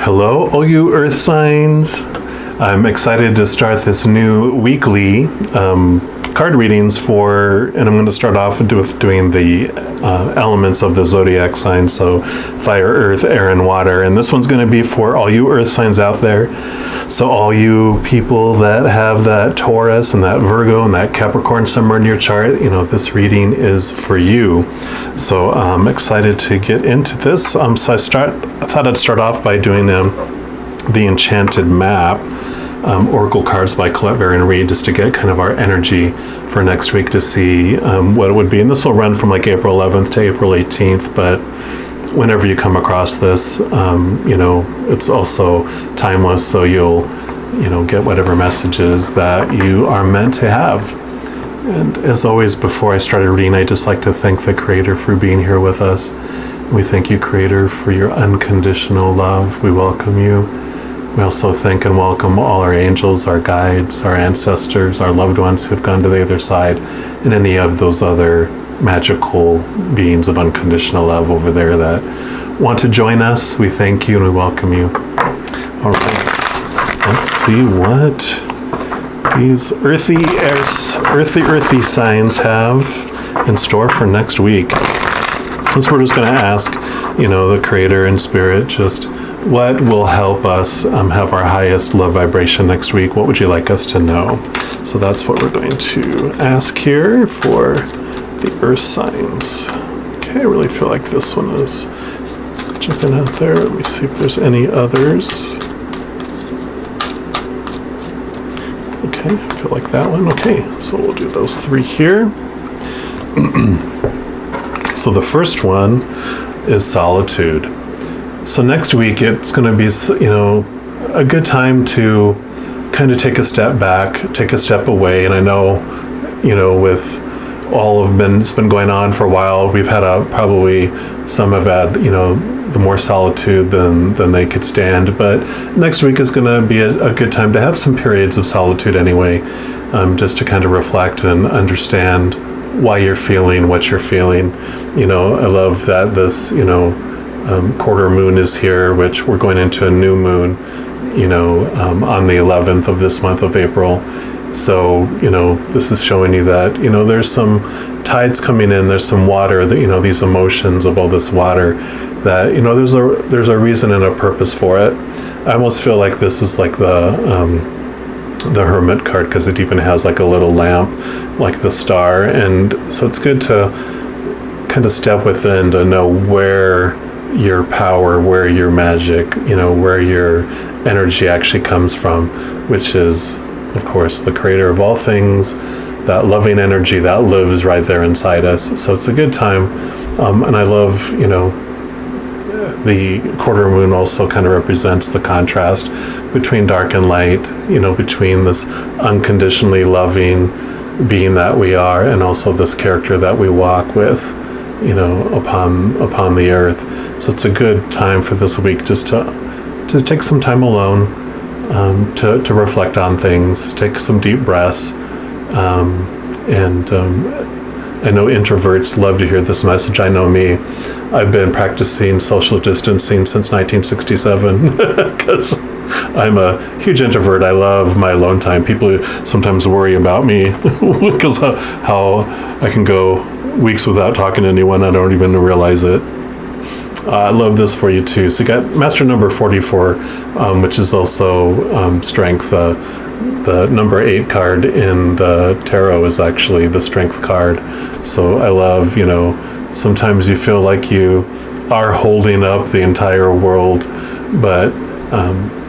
Hello, all you Earth signs. I'm excited to start this new weekly card readings and I'm going to start off with doing the elements of the zodiac signs, so fire, earth, air, and water. And this one's going to be for all you Earth signs out there. So all you people that have that Taurus and that Virgo and that Capricorn somewhere in your chart, this reading is for you. So I'm excited to get into this. So I thought I'd start off by doing the Enchanted Map. Oracle cards by Colette Varian Reed, just to get kind of our energy for next week to see what it would be. And this will run from like April 11th to April 18th, but whenever you come across this, it's also timeless, so you'll get whatever messages that you are meant to have. And as always, before I started reading, I just like to thank the Creator for being here with us. We thank you, Creator, for your unconditional love. We welcome you. We also thank and welcome all our angels, our guides, our ancestors, our loved ones who have gone to the other side, and any of those other magical beings of unconditional love over there that want to join us. We thank you and we welcome you. All right, let's see what these earthy signs have in store for next week. So we're just going to ask, the Creator and Spirit, just what will help us have our highest love vibration next week? What would you like us to know? So that's what we're going to ask here for the Earth signs. Okay, I really feel like this one is jumping out there. Let me see if there's any others. Okay, I feel like that one. Okay, so we'll do those three here. So the first one is solitude. So next week, it's going to be, a good time to kind of take a step back, take a step away. And I know, with it's been going on for a while, we've had probably some have had, the more solitude than they could stand. But next week is going to be a good time to have some periods of solitude anyway, just to kind of reflect and understand why you're feeling what you're feeling. I love that this, quarter moon is here, which we're going into a new moon, on the 11th of this month of April. So, this is showing you that, there's some tides coming in, there's some water, that, these emotions of all this water, that, there's a reason and a purpose for it. I almost feel like this is like the Hermit card, because it even has like a little lamp, like the star. And so it's good to kind of step within to know where your power, where your magic, where your energy actually comes from, which is, of course, the Creator of all things, that loving energy that lives right there inside us. So it's a good time. And I love, the quarter moon also kind of represents the contrast between dark and light, between this unconditionally loving being that we are and also this character that we walk with, upon the earth. So it's a good time for this week just to take some time alone, to reflect on things, take some deep breaths. I know introverts love to hear this message. I know me. I've been practicing social distancing since 1967 because I'm a huge introvert. I love my alone time. People sometimes worry about me because of how I can go weeks without talking to anyone. I don't even realize it. I love this for you too. So you got Master number 44, which is also strength. The number 8 card in the tarot is actually the strength card. So I love, sometimes you feel like you are holding up the entire world, but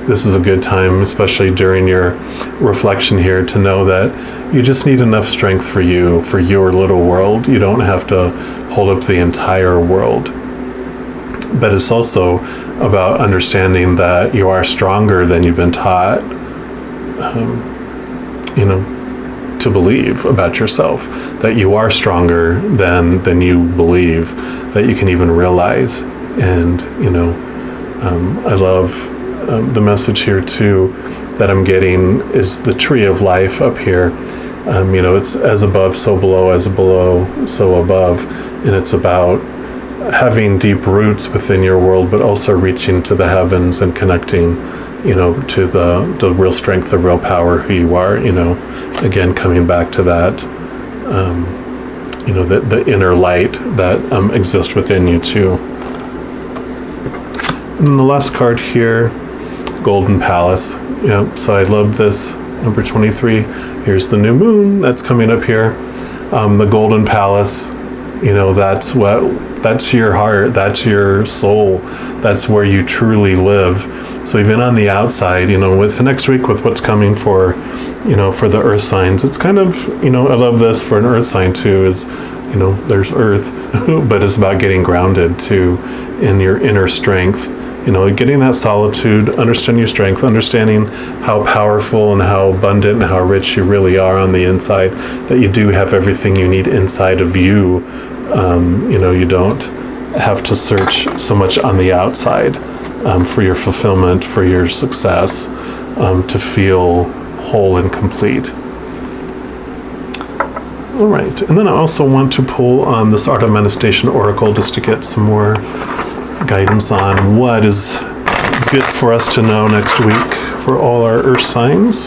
this is a good time, especially during your reflection here, to know that you just need enough strength for you, for your little world. You don't have to hold up the entire world. But it's also about understanding that you are stronger than you've been taught, to believe about yourself, that you are stronger than you believe, that you can even realize. And, I love the message here too that I'm getting is the tree of life up here. It's as above, so below, as below, so above. And it's about having deep roots within your world, but also reaching to the heavens and connecting, to the real strength, the real power, who you are, again, coming back to that, the inner light that exists within you too. And the last card here, Golden Palace. So I love this, number 23. Here's the new moon that's coming up here. The Golden Palace, that's your heart, that's your soul, that's where you truly live. So even on the outside, with the next week, with what's coming for the earth signs, it's kind of, I love this for an earth sign too, is, there's earth, but it's about getting grounded too in your inner strength, getting that solitude, understanding your strength, understanding how powerful and how abundant and how rich you really are on the inside, that you do have everything you need inside of you. You don't have to search so much on the outside for your fulfillment, for your success, to feel whole and complete. All right, and then I also want to pull on this Art of Manifestation Oracle just to get some more guidance on what is good for us to know next week for all our earth signs.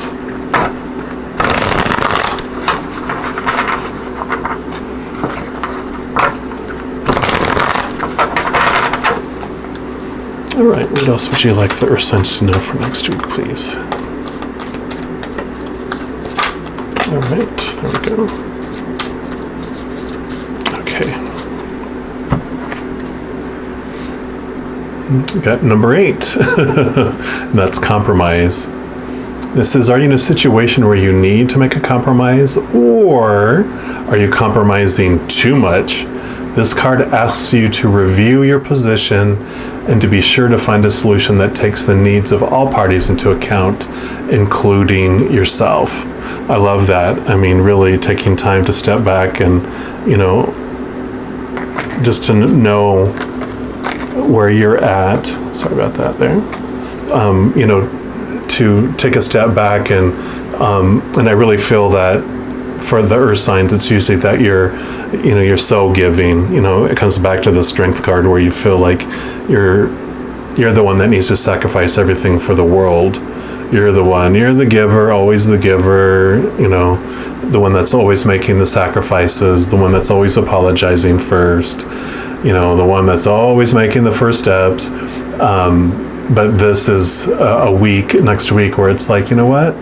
All right, what else would you like the earth signs to know for next week, please? All right, there we go. Okay. We got number 8. And that's compromise. This is, are you in a situation where you need to make a compromise, or are you compromising too much? This card asks you to review your position and to be sure to find a solution that takes the needs of all parties into account, including yourself. I love that. I mean, really taking time to step back and, just to know where you're at. Sorry about that there. To take a step back and I really feel that for the earth signs, it's usually that you're so giving, it comes back to the strength card where you feel like you're the one that needs to sacrifice everything for the world. You're the giver, always the giver, the one that's always making the sacrifices, the one that's always apologizing first, the one that's always making the first steps. But this is a week, next week, where it's like, what?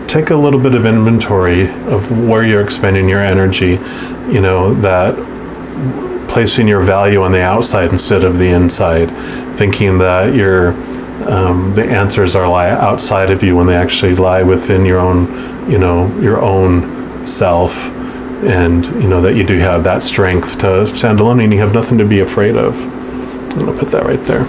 Take a little bit of inventory of where you're expending your energy, that placing your value on the outside instead of the inside, thinking that the answers lie outside of you when they actually lie within your own, your own self, and that you do have that strength to stand alone and you have nothing to be afraid of. I'm going to put that right there.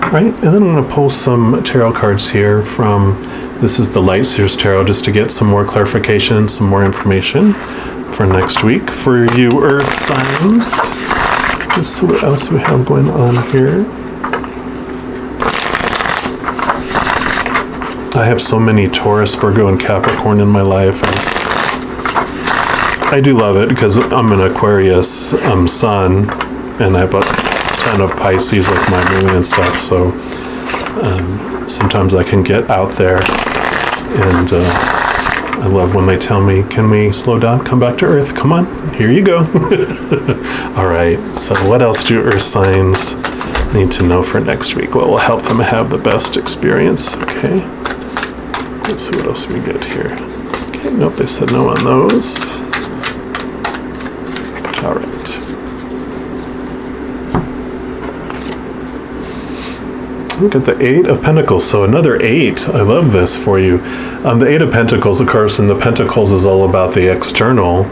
All right, and then I'm going to pull some tarot cards here from, this is the Light Seers Tarot, just to get some more clarification, some more information for next week for you earth signs. Let's see what else we have going on here. I have so many Taurus, Virgo, and Capricorn in my life. I do love it because I'm an Aquarius sun, and I have a ton of Pisces like my moon and stuff, so sometimes I can get out there, and I love when they tell me, can we slow down, come back to earth, come on, here you go. All right, so what else do earth signs need to know for next week? What will help them have the best experience? Okay, let's see what else we get here. Okay, nope, they said no on those. All right. Look at the 8 of Pentacles. So another 8. I love this for you. The 8 of Pentacles, of course, and the Pentacles is all about the external,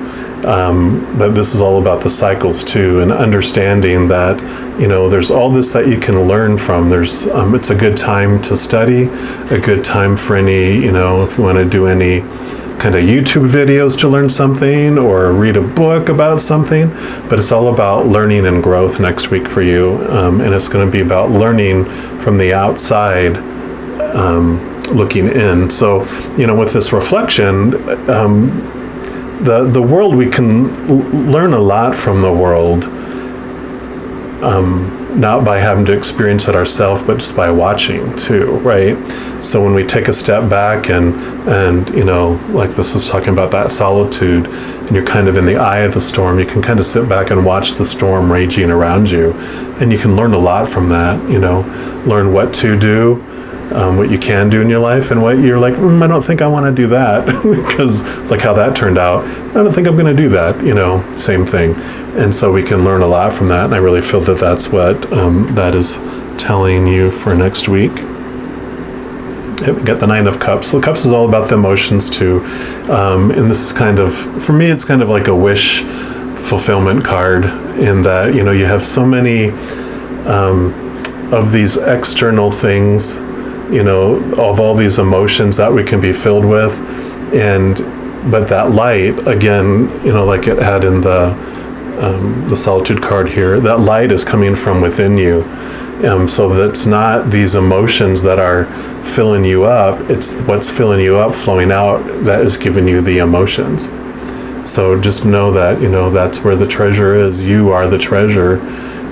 but this is all about the cycles too, and understanding that, there's all this that you can learn from. There's, it's a good time to study, a good time for any, if you want to do any kind of YouTube videos to learn something or read a book about something, but it's all about learning and growth next week for you, and it's going to be about learning from the outside, looking in. So with this reflection, the world, we can learn a lot from the world, not by having to experience it ourselves, but just by watching too, right? So when we take a step back and you know, like this is talking about that solitude, and you're kind of in the eye of the storm, you can kind of sit back and watch the storm raging around you, and you can learn a lot from that, you know, learn what to do, what you can do in your life, and what you're like, I don't think I want to do that, because like how that turned out, I don't think I'm going to do that, you know, same thing. And so we can learn a lot from that, and I really feel that that's what that is telling you for next week. We got the Nine of Cups. The Cups is all about the emotions too, and this is kind of, for me, it's kind of like a wish fulfillment card, in that, you know, you have so many of these external things, you know, of all these emotions that we can be filled with, but that light, again, you know, like it had in the solitude card here, that light is coming from within you. So that's not these emotions that are filling you up, it's what's filling you up, flowing out, that is giving you the emotions. So just know that, you know, that's where the treasure is. You are the treasure.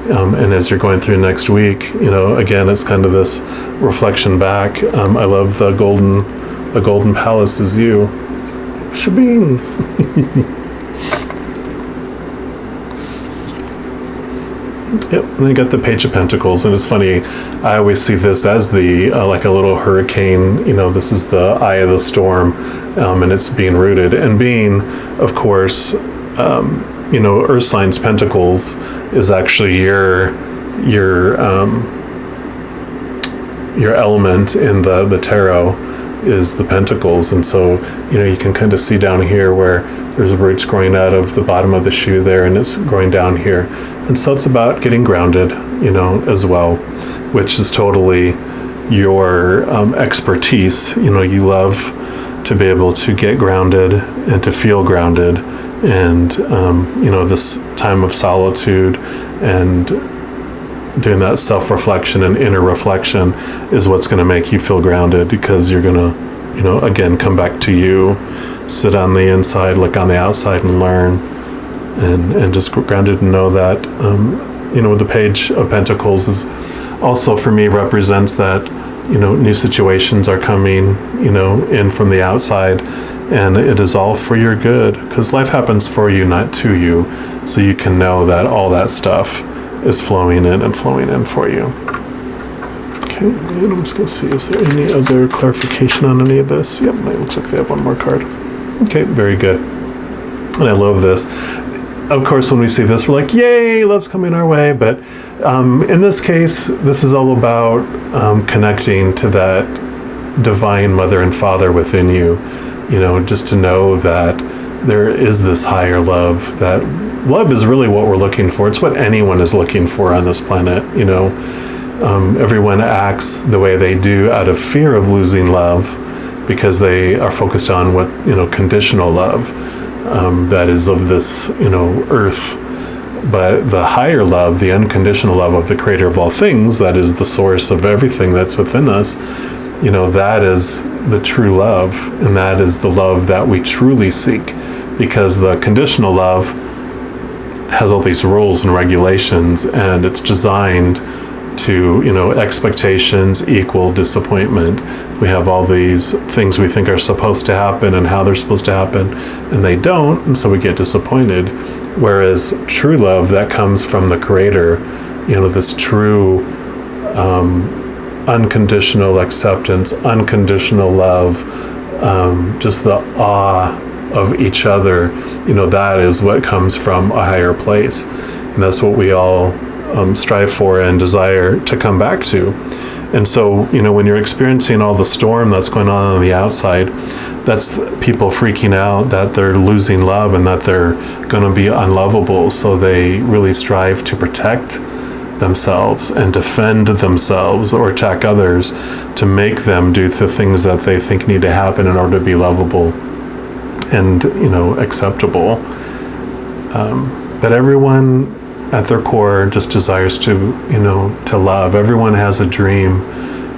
And as you're going through next week, you know, again, it's kind of this reflection back. I love the golden palace is you. Shabing. Yep, and I got the Page of Pentacles, and it's funny, I always see this as the like a little hurricane, you know, this is the eye of the storm, and it's being rooted, and being, of course, you know, Earth signs Pentacles is actually your element in the tarot is the Pentacles, and so, you know, you can kind of see down here where there's roots growing out of the bottom of the shoe there, and it's growing down here. And so it's about getting grounded, you know, as well, which is totally your expertise. You know, you love to be able to get grounded and to feel grounded. And, you know, this time of solitude and doing that self-reflection and inner reflection is what's going to make you feel grounded, because you're going to, you know, again, come back to you, sit on the inside, look on the outside, and learn. And just grounded, and know that, you know, the Page of Pentacles is also, for me, represents that, you know, new situations are coming, you know, in from the outside, and it is all for your good, because life happens for you, not to you, so you can know that all that stuff is flowing in for you. Okay, and I'm just going to see, is there any other clarification on any of this? Yep, it looks like they have one more card. Okay, very good. And I love this. Of course, when we see this, we're like, yay, love's coming our way. But in this case, this is all about connecting to that divine mother and father within you. You know, just to know that there is this higher love, that love is really what we're looking for. It's what anyone is looking for on this planet, you know. Everyone acts the way they do out of fear of losing love, because they are focused on what, you know, conditional love. That is of this, you know, earth, but the higher love, the unconditional love of the creator of all things, that is the source of everything that's within us, you know, that is the true love, and that is the love that we truly seek, because the conditional love has all these rules and regulations, and it's designed to, you know, expectations equal disappointment. We have all these things we think are supposed to happen and how they're supposed to happen, and they don't, and so we get disappointed. Whereas true love that comes from the creator, you know, this true unconditional acceptance, unconditional love, just the awe of each other, you know, that is what comes from a higher place, and that's what we all strive for and desire to come back to. And so, you know, when you're experiencing all the storm that's going on the outside, that's people freaking out that they're losing love and that they're going to be unlovable. So they really strive to protect themselves and defend themselves or attack others to make them do the things that they think need to happen in order to be lovable and, you know, acceptable. But everyone at their core just desires to, you know, to love. Everyone has a dream,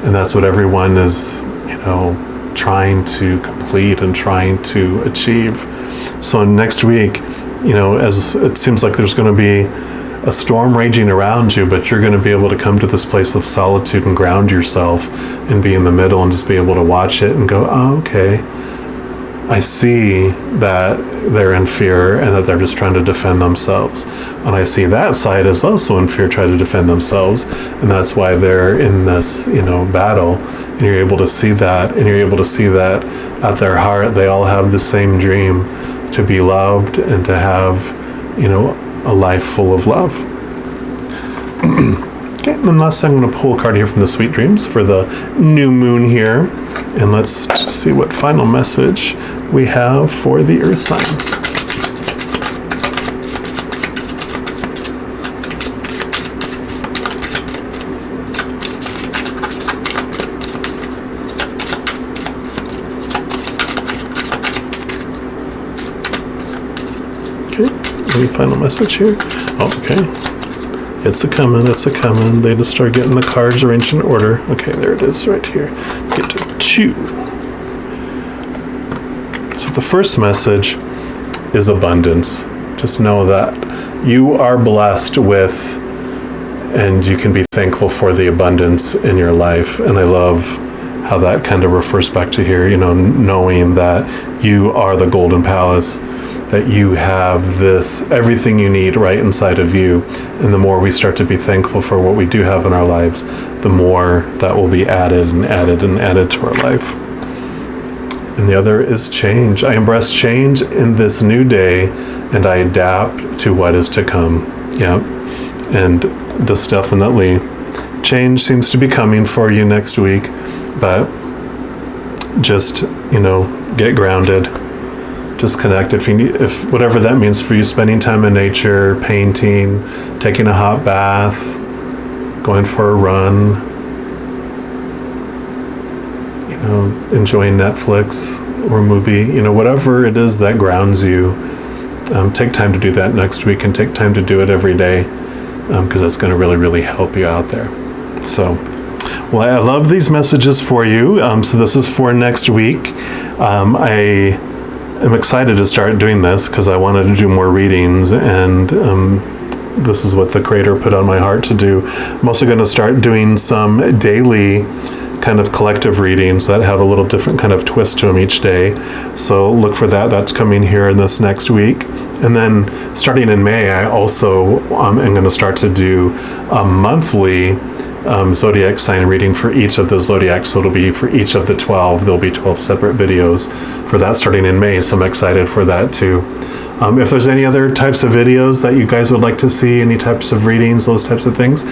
and that's what everyone is, you know, trying to complete and trying to achieve. So next week, as it seems like there's going to be a storm raging around you, but you're going to be able to come to this place of solitude and ground yourself and be in the middle and just be able to watch it and go, oh, okay, I see that they're in fear and that they're just trying to defend themselves. And I see that side is also in fear, trying to defend themselves. And that's why they're in this, battle. And you're able to see that. And you're able to see that at their heart, they all have the same dream, to be loved and to have, a life full of love. Okay, and then last, I'm going to pull a card here from the Sweet Dreams for the new moon here. And let's see what final message we have for the earth signs. Okay, any final message here? Oh, okay. It's a coming. They just start getting the cards arranged in order. Okay, there it is right here. Get to 2. So the first message is abundance. Just know that you are blessed with, and you can be thankful for the abundance in your life. And I love how that kind of refers back to here, knowing that you are the golden palace, that you have everything you need right inside of you. And the more we start to be thankful for what we do have in our lives, the more that will be added and added and added to our life. And the other is change. I embrace change in this new day, and I adapt to what is to come. Yeah. And this definitely, change seems to be coming for you next week, but just, get grounded. Just connect. If whatever that means for you, spending time in nature, painting, taking a hot bath, going for a run, enjoying Netflix or a movie, whatever it is that grounds you, take time to do that next week, and take time to do it every day, because that's going to really, really help you out there. So, well, I love these messages for you. So this is for next week. I'm excited to start doing this because I wanted to do more readings, and this is what the Creator put on my heart to do. I'm also going to start doing some daily kind of collective readings that have a little different kind of twist to them each day. So look for that. That's coming here in this next week. And then starting in May, I also am going to start to do a monthly zodiac sign reading for each of the zodiacs. So it'll be for each of the 12. There'll be 12 separate videos for that starting in May. So I'm excited for that too. If there's any other types of videos that you guys would like to see, any types of readings, those types of things,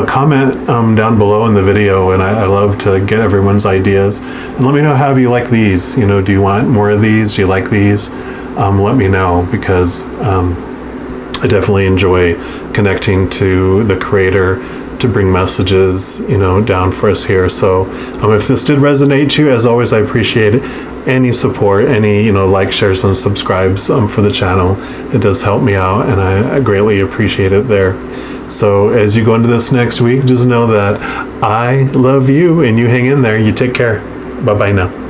comment down below in the video. And I love to get everyone's ideas. And let me know how you like these. Do you want more of these? Do you like these? Let me know, because I definitely enjoy connecting to the Creator to bring messages, down for us here. So if this did resonate to you, as always, I appreciate any support, any, like, shares, and subscribes for the channel. It does help me out, and I greatly appreciate it there. So as you go into this next week, just know that I love you, and you hang in there. You take care. Bye-bye now.